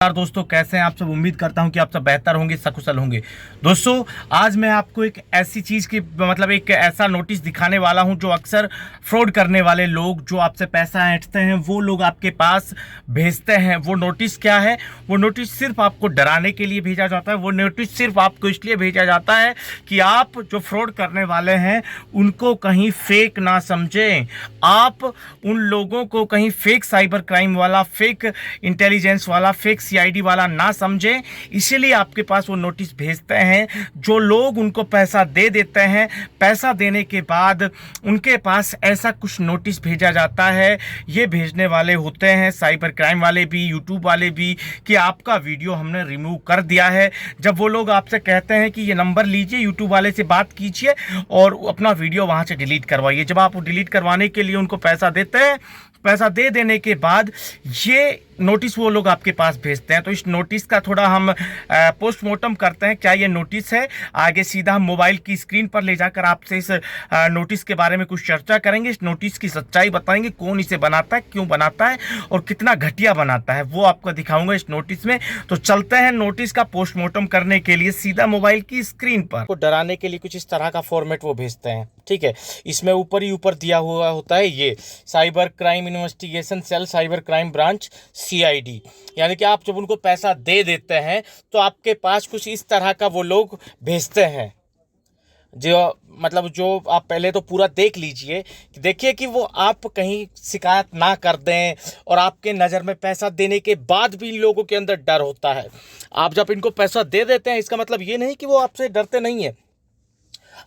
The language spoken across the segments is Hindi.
नमस्कार दोस्तों, कैसे हैं आप सब। उम्मीद करता हूं कि आप सब बेहतर होंगे, सकुशल होंगे। दोस्तों, आज मैं आपको एक ऐसी चीज़ की एक ऐसा नोटिस दिखाने वाला हूं जो अक्सर फ्रॉड करने वाले लोग जो आपसे पैसा ऐंठते हैं वो लोग आपके पास भेजते हैं। वो नोटिस क्या है? वो नोटिस सिर्फ आपको डराने के लिए भेजा जाता है। वो नोटिस सिर्फ आपको इसलिए भेजा जाता है कि आप जो फ्रॉड करने वाले हैं उनको कहीं फेक ना समझें। आप उन लोगों को कहीं फेक साइबर क्राइम वाला, फेक इंटेलिजेंस वाला, फेक सीआईडी वाला ना समझें, इसीलिए आपके पास वो नोटिस भेजते हैं। जो लोग उनको पैसा दे देते हैं, पैसा देने के बाद उनके पास ऐसा कुछ नोटिस भेजा जाता है। ये भेजने वाले होते हैं साइबर क्राइम वाले भी, यूट्यूब वाले भी, कि आपका वीडियो हमने रिमूव कर दिया है। जब वो लोग आपसे कहते हैं कि ये नंबर लीजिए, यूट्यूब वाले से बात कीजिए और अपना वीडियो वहाँ से डिलीट करवाइए। जब आप डिलीट करवाने के लिए उनको पैसा देते हैं, पैसा दे देने के बाद ये नोटिस वो लोग आपके पास भेजते हैं। तो इस नोटिस का थोड़ा हम पोस्टमार्टम करते हैं। क्या ये नोटिस है? आगे सीधा हम मोबाइल की स्क्रीन पर ले जाकर आपसे इस नोटिस के बारे में कुछ चर्चा करेंगे। इस नोटिस की सच्चाई बताएंगे, कौन इसे बनाता है, क्यों बनाता है और कितना घटिया बनाता है, वो आपको दिखाऊंगा इस नोटिस में। तो चलते हैं नोटिस का पोस्टमार्टम करने के लिए सीधा मोबाइल की स्क्रीन पर। को डराने के लिए कुछ इस तरह का फॉर्मेट वो भेजते हैं, ठीक है। इसमें ऊपर ही ऊपर दिया हुआ होता है ये cyber crime investigation cell, cyber crime branch, CID. यानी कि आप जब उनको पैसा दे देते हैं तो आपके पास कुछ इस तरह का वो लोग भेजते हैं। जो आप पहले तो पूरा देख लीजिए, देखिए कि वो आप कहीं शिकायत ना कर दें। और आपके नज़र में पैसा देने के बाद भी इन लोगों के अंदर डर होता है। आप जब इनको पैसा दे देते हैं, इसका मतलब ये नहीं कि वो आपसे डरते नहीं है।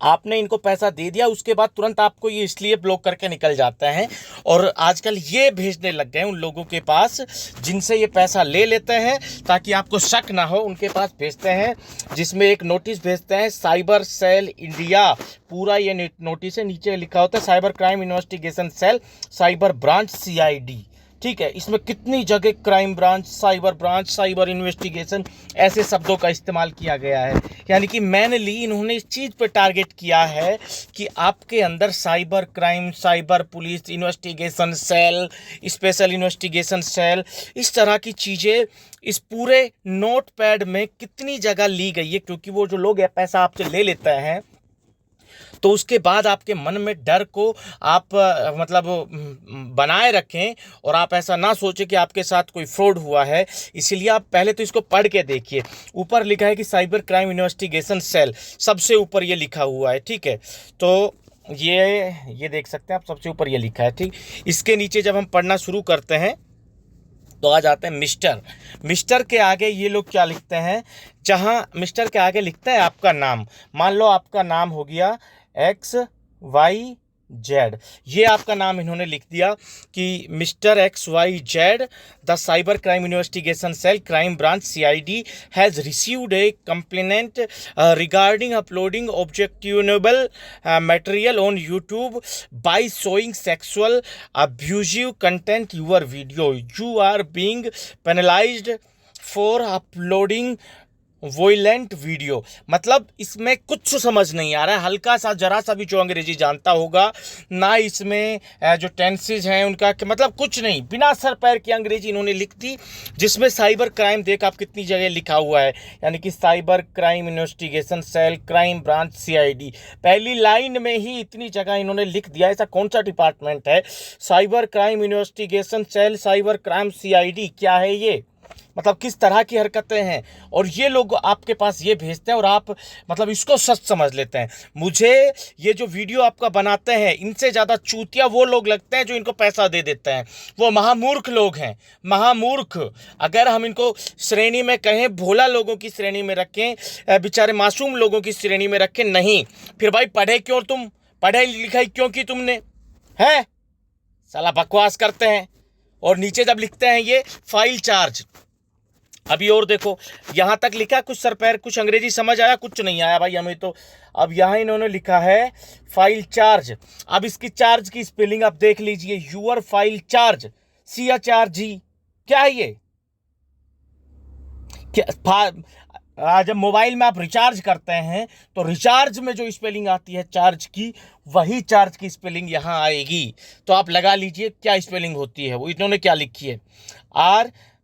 आपने इनको पैसा दे दिया, उसके बाद तुरंत आपको ये इसलिए ब्लॉक करके निकल जाते हैं। और आजकल ये भेजने लग गए उन लोगों के पास जिनसे ये पैसा ले लेते हैं, ताकि आपको शक ना हो। उनके पास भेजते हैं जिसमें एक नोटिस भेजते हैं, साइबर सेल इंडिया, पूरा ये नोटिस है। नीचे लिखा होता है cyber crime investigation cell, cyber branch, CID, ठीक है। इसमें कितनी जगह क्राइम ब्रांच, साइबर इन्वेस्टिगेशन ऐसे शब्दों का इस्तेमाल किया गया है। यानी कि मेनली इन्होंने इस चीज़ पे टारगेट किया है कि आपके अंदर cyber crime, cyber police investigation cell, special investigation cell, इस तरह की चीज़ें इस पूरे नोट पैड में कितनी जगह ली गई है। क्योंकि वो जो लोग पैसा आपसे ले लेते हैं तो उसके बाद आपके मन में डर को आप बनाए रखें और आप ऐसा ना सोचें कि आपके साथ कोई फ्रॉड हुआ है। इसीलिए आप पहले तो इसको पढ़ के देखिए। ऊपर लिखा है कि साइबर क्राइम इन्वेस्टिगेशन सेल, सबसे ऊपर ये लिखा हुआ है, ठीक है। तो ये देख सकते हैं आप, सबसे ऊपर ये लिखा है, ठीक। इसके नीचे जब हम पढ़ना शुरू करते हैं तो आ जाते हैं मिस्टर के आगे ये लोग क्या लिखते हैं? जहां मिस्टर के आगे लिखते हैं आपका नाम। मान लो आपका नाम हो गया XYZ, ये आपका नाम इन्होंने लिख दिया कि mister XYZ, the cyber crime investigation cell, crime branch, CID has received a complaint regarding uploading objectionable material on YouTube by showing sexual abusive content your video. You are being penalised for uploading violent video. मतलब इसमें कुछ समझ नहीं आ रहा है, हल्का सा जरा सा भी जो अंग्रेजी जानता होगा ना, इसमें जो टेंसेज हैं उनका मतलब कुछ नहीं, बिना सर पैर की अंग्रेजी इन्होंने लिख दी, जिसमें साइबर क्राइम देख आप कितनी जगह लिखा हुआ है। यानी कि cyber crime investigation cell, crime branch, CID, पहली लाइन में ही इतनी जगह इन्होंने लिख दिया। ऐसा कौन सा डिपार्टमेंट है? Cyber crime investigation cell, cyber crime, CID, क्या है ये? मतलब किस तरह की हरकतें हैं। और ये लोग आपके पास ये भेजते हैं और आप इसको सच समझ लेते हैं। मुझे ये जो वीडियो आपका बनाते हैं, इनसे ज़्यादा चूतिया वो लोग लगते हैं जो इनको पैसा दे देते हैं। वो महामूर्ख लोग हैं, महामूर्ख। अगर हम इनको श्रेणी में कहें, भोला लोगों की श्रेणी में रखें, बेचारे मासूम लोगों की श्रेणी में रखें, नहीं। फिर भाई पढ़े क्यों तुम? पढ़ाई लिखाई क्यों की तुमने? है साला बकवास करते हैं। और नीचे जब लिखते हैं ये फाइल चार्ज, अभी और देखो यहाँ तक लिखा, कुछ सर पैर, कुछ अंग्रेजी समझ आया, कुछ नहीं आया भाई हमें तो। अब यहाँ इन्होंने लिखा है फाइल चार्ज। अब इसकी चार्ज की स्पेलिंग आप देख लीजिए, यूर फाइल चार्ज, CHRG, क्या है ये? क्या जब मोबाइल में आप रिचार्ज करते हैं तो रिचार्ज में जो स्पेलिंग आती है चार्ज की, वही चार्ज की स्पेलिंग यहाँ आएगी। तो आप लगा लीजिए क्या स्पेलिंग होती है। वो इन्होंने क्या लिखी है?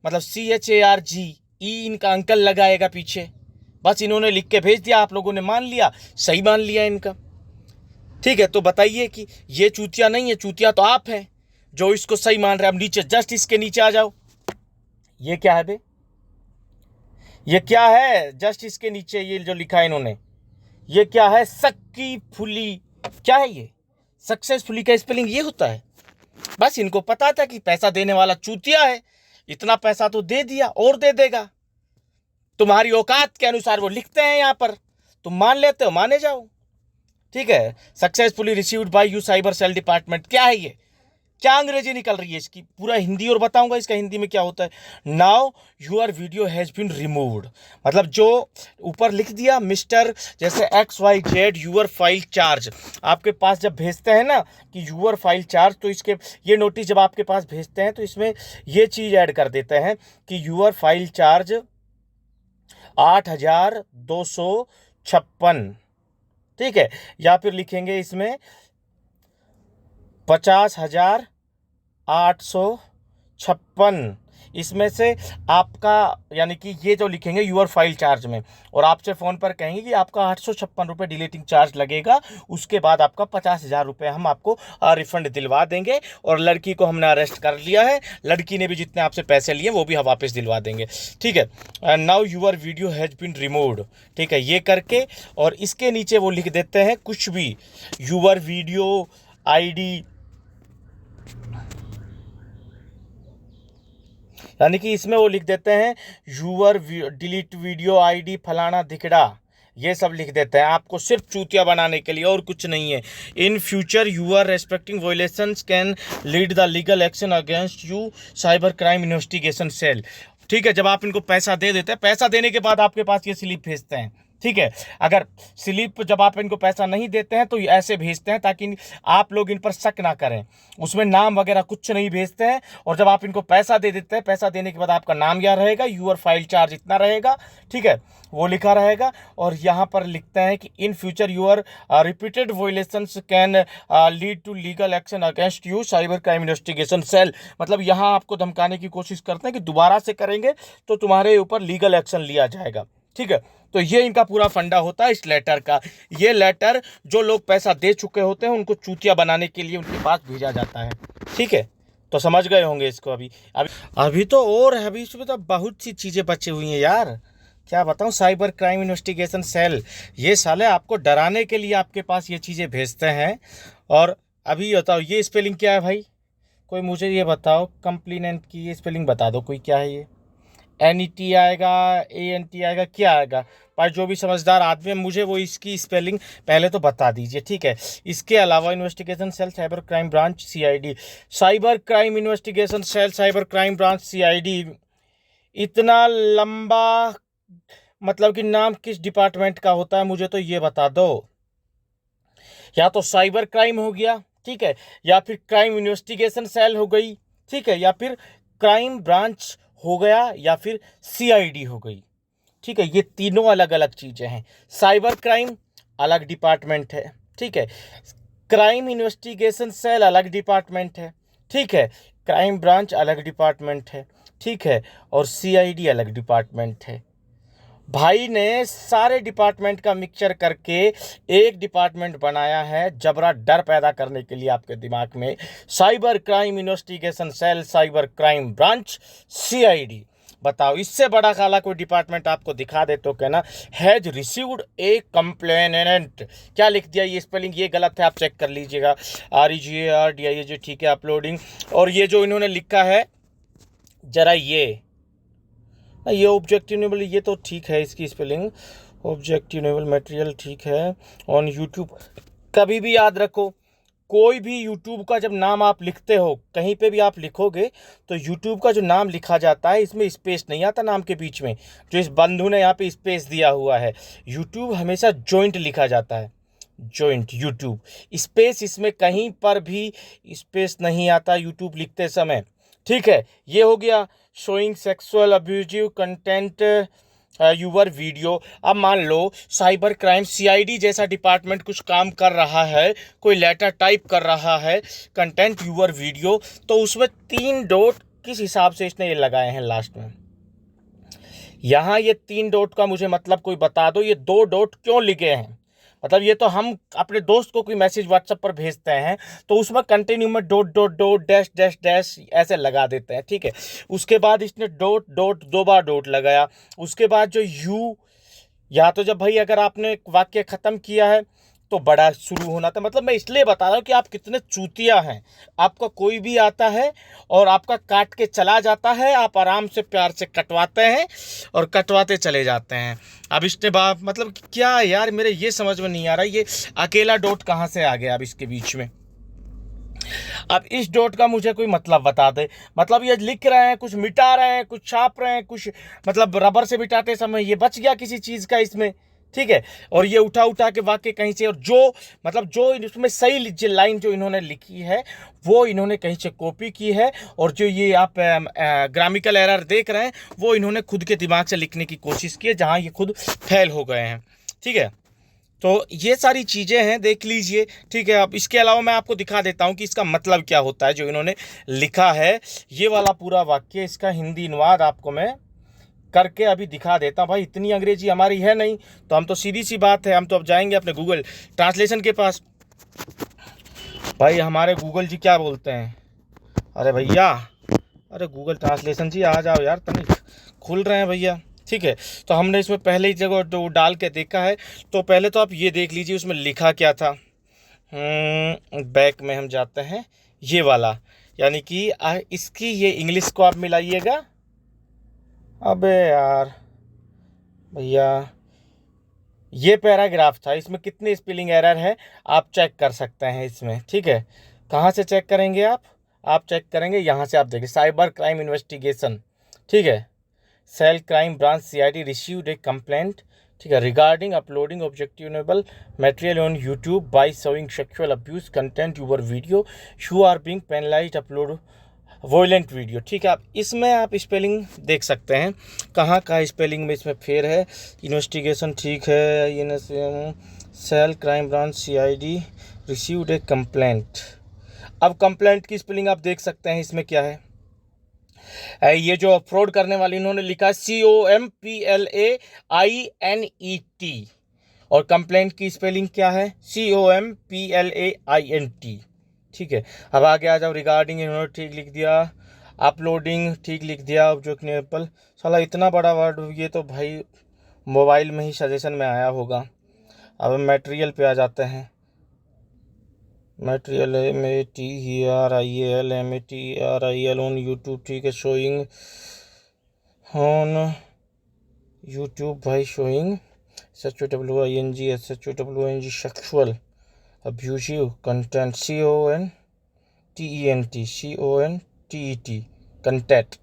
मतलब CHARGE इनका अंकल लगाएगा पीछे। बस इन्होंने लिख के भेज दिया, आप लोगों ने मान लिया, सही मान लिया इनका। ठीक है, तो बताइए कि ये चूतिया नहीं है, चूतिया तो आप हैं जो इसको सही मान रहे हैं। अब नीचे, जस्ट इसके नीचे आ जाओ, ये क्या है बे, ये क्या है? जस्ट इसके नीचे ये जो लिखा है इन्होंने, ये क्या है? सक्की फुली, क्या है ये? सक्सेसफुली का स्पेलिंग ये होता है। बस इनको पता था कि पैसा देने वाला चूतिया है, इतना पैसा तो दे दिया और दे देगा। तुम्हारी औकात के अनुसार वो लिखते हैं यहाँ पर, तुम मान लेते हो, माने जाओ। ठीक है, successfully received by you cyber cell department, क्या है ये? क्या अंग्रेजी निकल रही है इसकी? पूरा हिंदी और बताऊंगा इसका हिंदी में क्या होता है। Now your video has been removed, मतलब जो ऊपर लिख दिया मिस्टर जैसे XYZ यूर फाइल चार्ज, आपके पास जब भेजते हैं ना कि यूर फाइल चार्ज, तो इसके ये नोटिस जब आपके पास भेजते हैं तो इसमें ये चीज़ ऐड कर देते हैं कि यूर फाइल चार्ज 8,256, ठीक है, या फिर लिखेंगे इसमें 50,856, इसमें से आपका, यानी कि ये जो लिखेंगे यूर फाइल चार्ज में, और आपसे फ़ोन पर कहेंगे कि आपका 856 रुपये डिलीटिंग चार्ज लगेगा, उसके बाद आपका 50,000 रुपये हम आपको रिफंड दिलवा देंगे। और लड़की को हमने अरेस्ट कर लिया है, लड़की ने भी जितने आपसे पैसे लिए वो भी हम वापस दिलवा देंगे। ठीक है, now your video has been removed, ठीक है, ये करके, और इसके नीचे वो लिख देते हैं कुछ भी, यूर वीडियो ID, यानी कि इसमें वो लिख देते हैं यूर डिलीट वीडियो ID फलाना धिकड़ा, ये सब लिख देते हैं आपको सिर्फ चूतिया बनाने के लिए, और कुछ नहीं है। In future your respecting violations can lead the legal action against you cyber crime investigation cell. ठीक है, जब आप इनको पैसा दे देते हैं, पैसा देने के बाद आपके पास ये स्लिप भेजते हैं। ठीक है, अगर स्लिप जब आप इनको पैसा नहीं देते हैं तो ये ऐसे भेजते हैं ताकि आप लोग इन पर शक ना करें, उसमें नाम वगैरह कुछ नहीं भेजते हैं। और जब आप इनको पैसा दे देते हैं, पैसा देने के बाद आपका नाम क्या रहेगा, यूर फाइल चार्ज इतना रहेगा, ठीक है, वो लिखा रहेगा। और यहाँ पर लिखते हैं कि in future your repeated violations can lead to legal action against you cyber crime investigation cell, मतलब यहाँ आपको धमकाने की कोशिश करते हैं कि दोबारा से करेंगे तो तुम्हारे ऊपर लीगल एक्शन लिया जाएगा। ठीक है, तो ये इनका पूरा फंडा होता है इस लेटर का। ये लेटर जो लोग पैसा दे चुके होते हैं उनको चूतिया बनाने के लिए उनके पास भेजा जाता है। ठीक है, तो समझ गए होंगे इसको। अभी तो और है, अभी इसमें तो बहुत सी चीज़ें बची हुई हैं यार, क्या बताऊं। साइबर क्राइम इन्वेस्टिगेशन सेल, ये साले आपको डराने के लिए आपके पास ये चीज़ें भेजते हैं। और अभी बताओ ये स्पेलिंग क्या है भाई, कोई मुझे ये बताओ, कंप्लेनेंट की ये स्पेलिंग बता दो कोई, क्या है ये? NET आएगा, ANT आएगा, क्या आएगा? पर जो भी समझदार आदमी है मुझे वो इसकी स्पेलिंग पहले तो बता दीजिए। ठीक है, इसके अलावा investigation cell cyber crime branch CID, cyber crime investigation cell cyber crime branch CID, इतना लंबा मतलब कि नाम किस डिपार्टमेंट का होता है मुझे तो ये बता दो। या तो साइबर क्राइम हो गया, ठीक है, या फिर क्राइम इन्वेस्टिगेशन सेल हो गई, ठीक है, या फिर क्राइम ब्रांच हो गया, या फिर CID हो गई। ठीक है, ये तीनों अलग अलग चीज़ें हैं। साइबर क्राइम अलग डिपार्टमेंट है, ठीक है, क्राइम इन्वेस्टिगेशन सेल अलग डिपार्टमेंट है, ठीक है, क्राइम ब्रांच अलग डिपार्टमेंट है, ठीक है, और CID अलग डिपार्टमेंट है। भाई ने सारे डिपार्टमेंट का मिक्सचर करके एक डिपार्टमेंट बनाया है, जबरा डर पैदा करने के लिए आपके दिमाग में। Cyber crime investigation cell cyber crime branch CID, बताओ इससे बड़ा काला कोई डिपार्टमेंट आपको दिखा दे तो कहना हैज रिसीव्ड ए कंप्लेनेंट। क्या लिख दिया, ये स्पेलिंग ये गलत है, आप चेक कर लीजिएगा। REGARDIAG, ठीक है, अपलोडिंग। और ये जो इन्होंने लिखा है जरा ये ऑब्जेक्टिनेबल, ये तो ठीक है इसकी स्पेलिंग, ऑब्जेक्टिनेबल मटेरियल, ठीक है। ऑन यूट्यूब, कभी भी याद रखो, कोई भी यूट्यूब का जब नाम आप लिखते हो, कहीं पे भी आप लिखोगे तो यूट्यूब का जो नाम लिखा जाता है इसमें स्पेस नहीं आता नाम के बीच में, जो इस बंधु ने यहाँ पे स्पेस दिया हुआ है। यूट्यूब हमेशा जॉइंट लिखा जाता है, जॉइंट यूट्यूब, स्पेस इसमें कहीं पर भी स्पेस नहीं आता यूट्यूब लिखते समय। ठीक है, ये हो गया showing sexual abusive content your video. अब मान लो साइबर क्राइम CID जैसा डिपार्टमेंट कुछ काम कर रहा है, कोई लेटर टाइप कर रहा है कंटेंट यूर वीडियो, तो उसमें 3 डॉट किस हिसाब से इसने ये लगाए हैं लास्ट में। यहाँ ये 3 डॉट का मुझे मतलब कोई बता दो, ये 2 डॉट क्यों लिखे हैं। मतलब ये तो हम अपने दोस्त को कोई मैसेज व्हाट्सएप पर भेजते हैं तो उसमें कंटिन्यू में dot dot dot dash dash dash ऐसे लगा देते हैं, ठीक है। उसके बाद इसने डॉट डॉट 2 बार डॉट लगाया। उसके बाद जो यू, या तो जब भाई अगर आपने एक वाक्य ख़त्म किया है तो बड़ा शुरू होना था। मतलब मैं इसलिए बता रहा हूँ कि आप कितने चूतिया हैं। आपका कोई भी आता है और आपका काट के चला जाता है, आप आराम से प्यार से कटवाते हैं और कटवाते चले जाते हैं। अब इसने बाप मतलब क्या यार, मेरे ये समझ में नहीं आ रहा ये अकेला डॉट कहाँ से आ गया अब इसके बीच में। अब इस डॉट का मुझे कोई मतलब बता दे। मतलब ये लिख रहे हैं, कुछ मिटा रहे हैं, कुछ छाप रहे हैं, कुछ मतलब रबर से मिटाते समय ये बच गया किसी चीज़ का इसमें, ठीक है। और ये उठा उठा के वाक्य कहीं से, और जो मतलब जो इसमें सही जो लाइन जो इन्होंने लिखी है वो इन्होंने कहीं से कॉपी की है, और जो ये आप ग्रामिकल एरर देख रहे हैं वो इन्होंने खुद के दिमाग से लिखने की कोशिश की है, जहाँ ये खुद फेल हो गए हैं, ठीक है। तो ये सारी चीज़ें हैं, देख लीजिए, ठीक है। अब इसके अलावा मैं आपको दिखा देता हूँ कि इसका मतलब क्या होता है जो इन्होंने लिखा है। ये वाला पूरा वाक्य, इसका हिंदी अनुवाद आपको मैं करके अभी दिखा देता हूँ। भाई इतनी अंग्रेजी हमारी है नहीं, तो हम तो सीधी सी बात है, हम तो अब जाएंगे अपने गूगल ट्रांसलेशन के पास। भाई हमारे गूगल जी क्या बोलते हैं, अरे भैया, अरे गूगल ट्रांसलेशन जी आ जाओ यार, तनिक खुल रहे हैं भैया, ठीक है। तो हमने इसमें पहले ही जगह जो डाल के देखा है, तो पहले तो आप ये देख लीजिए उसमें लिखा क्या था। बैक में हम जाते हैं, ये वाला, यानी कि इसकी ये इंग्लिश को आप मिलाइएगा। अबे यार भैया, ये पैराग्राफ था, इसमें कितनी स्पेलिंग एरर है आप चेक कर सकते हैं इसमें, ठीक है। कहाँ से चेक करेंगे आप चेक करेंगे यहाँ से, आप देखिए साइबर क्राइम इन्वेस्टिगेशन, ठीक है। Cell crime branch CID received a complaint, ठीक है, regarding uploading objectionable material on YouTube by showing sexual abuse content your video, you are being penalised upload violent video, ठीक है। आप इसमें आप स्पेलिंग देख सकते हैं, कहाँ का स्पेलिंग में इसमें फेर है। इन्वेस्टिगेशन ठीक है, cell crime branch CID received a complaint. अब कंप्लेंट की स्पेलिंग आप देख सकते हैं इसमें क्या है। ये जो फ्रॉड करने वाले इन्होंने लिखा है COMPLAINET, और कंप्लेंट की स्पेलिंग क्या है COMPLAINT, ठीक है। अब आगे आ जाओ, रिगार्डिंग इन्होंने ठीक लिख दिया, अपलोडिंग ठीक लिख दिया, ऑब्जेक्टिवेबल, साला इतना बड़ा वर्ड, ये तो भाई मोबाइल में ही सजेशन में आया होगा। अब मटेरियल पे आ जाते हैं, मटेरियल MATERIAL ऑन यूट्यूब, ठीक है। शोइंग ऑन यूट्यूब भाई, showing SHOWING sexual abusive content, CONTENT content.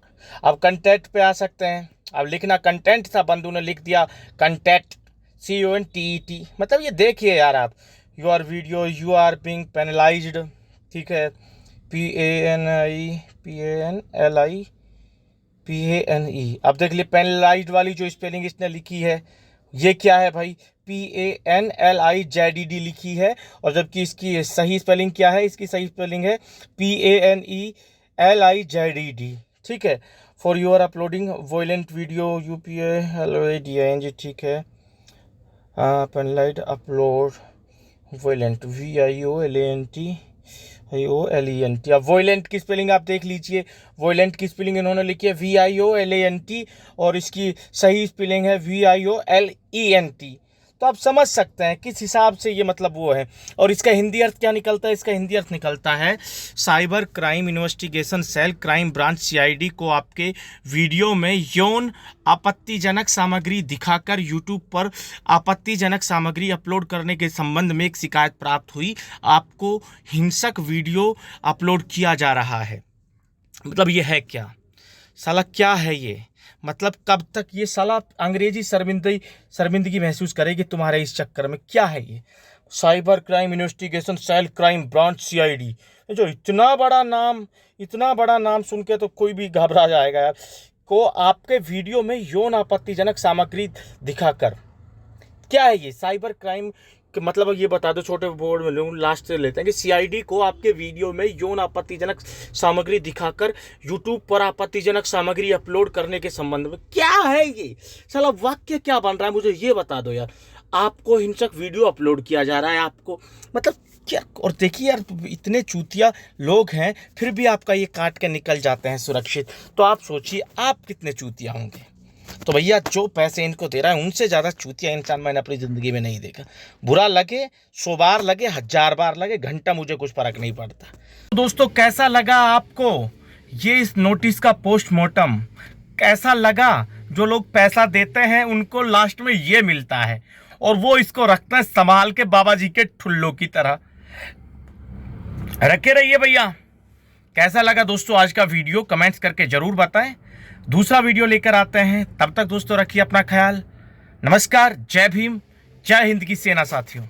अब कंटेंट पे आ सकते हैं, अब लिखना कंटेंट था, बंधु ने लिख दिया कंटेंट CONTET। मतलब ये देखिए यार आप, your video you are being penalised, ठीक है, PANLI। अब देख लिए पेनलाइज्ड वाली जो स्पेलिंग इसने लिखी है, ये क्या है भाई, PANLIZED लिखी है, और जबकि इसकी सही स्पेलिंग क्या है, इसकी सही स्पेलिंग है PANELIZED, ठीक है। For your uploading violent video UPALOADING, ठीक है। Penalised upload violent VIOLENT। अब वॉयलेंट की स्पेलिंग आप देख लीजिए, वॉयलेंट की स्पेलिंग इन्होंने लिखी है VIOLENT, और इसकी सही स्पेलिंग है VIOLENT। तो आप समझ सकते हैं किस हिसाब से ये मतलब वो है। और इसका हिंदी अर्थ क्या निकलता है, इसका हिंदी अर्थ निकलता है cyber crime investigation cell crime branch CID को आपके वीडियो में यौन आपत्तिजनक सामग्री दिखाकर यूट्यूब पर आपत्तिजनक सामग्री अपलोड करने के संबंध में एक शिकायत प्राप्त हुई। आपको हिंसक वीडियो अपलोड किया जा रहा है। मतलब ये है क्या साला, क्या है ये, मतलब कब तक ये साला अंग्रेजी शर्मिंदगी महसूस करेगी तुम्हारे इस चक्कर में। क्या है ये, cyber crime investigation cell crime branch CID, जो इतना बड़ा नाम सुन के तो कोई भी घबरा जाएगा यार। को आपके वीडियो में यौन आपत्तिजनक सामग्री दिखाकर, क्या है ये, साइबर क्राइम कि मतलब ये बता दो, छोटे बोर्ड में लोग लास्ट से लेते हैं कि सीआईडी को आपके वीडियो में यौन आपत्तिजनक सामग्री दिखाकर यूट्यूब पर आपत्तिजनक सामग्री अपलोड करने के संबंध में क्या है ये साला वाक्य क्या बन रहा है, मुझे ये बता दो यार। आपको हिंसक वीडियो अपलोड किया जा रहा है, आपको मतलब क्या। और देखिए यार, इतने चूतिया लोग हैं फिर भी आपका ये काट के निकल जाते हैं सुरक्षित, तो आप सोचिए आप कितने चूतिया होंगे। तो भैया जो पैसे इनको दे रहा है उनसे ज़्यादा चूतिया इंसान मैंने अपनी ज़िंदगी में नहीं देखा। बुरा लगे 100 बार लगे, 1000 बार लगे, घंटा, मुझे कुछ फर्क नहीं पड़ता। तो दोस्तों कैसा लगा आपको ये इस नोटिस का पोस्टमार्टम? कैसा लगा? जो लोग पैसा देते हैं उनको लास्ट में ये मिलता है और वो इसको रखते हैं संभाल के बाबा जी के ठुल्लों की तरह। रखे रहिए भैया। कैसा लगा दोस्तों आज का वीडियो, कमेंट्स करके जरूर बताएं। दूसरा वीडियो लेकर आते हैं, तब तक दोस्तों रखिए अपना ख्याल। नमस्कार, जय भीम, जय हिंद की सेना साथियों।